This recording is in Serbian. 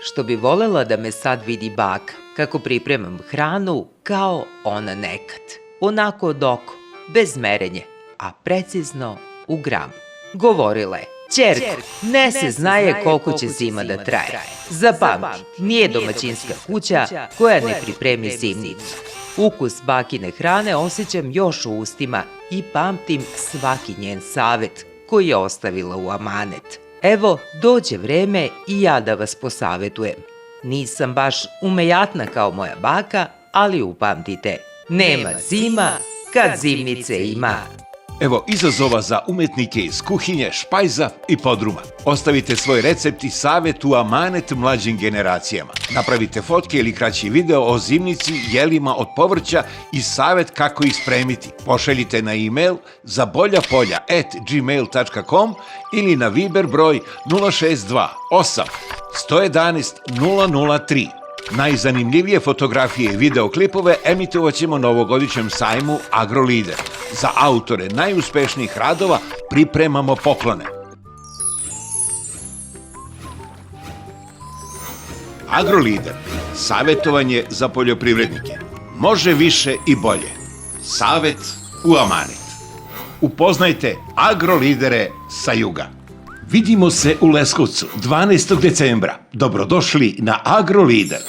što bi volela da me sad vidi baka, kako pripremam hranu kao ona nekad. Onako od oko, bez merenja, a precizno u gram. Govorila je: "Ćerko, ne se znaje koliko će zima da traje. Zapamti, nije domaćinska kuća koja ne pripremi zimnicu. Ukus bakine hrane osjećam još u ustima i pamtim svaki njen savet koji je ostavila u amanet. Evo, dođe vreme i ja da vas posavetujem. Nisam baš umejatna kao moja baka, ali upamtite, nema zima kad zimnice ima." Evo izazova za umetnike iz kuhinje, špajza i podruma. Ostavite svoj recept i savjet u amanet mlađim generacijama. Napravite fotke ili kraći video o zimnici, jelima od povrća i savjet kako ih spremiti. Pošaljite na e-mail zaboljapolja@gmail.com ili na Viber broj 062 8 111 003. Najzanimljivije fotografije i videoklipove emitovat ćemo na ovogodišnjem sajmu AgroLider. Za autore najuspešnijih radova pripremamo poklone. AgroLider. Savjetovanje za poljoprivrednike. Može više i bolje. Savet u amanet. Upoznajte AgroLidere sa juga. Vidimo se u Leskovcu 12. decembra. Dobrodošli na AgroLider.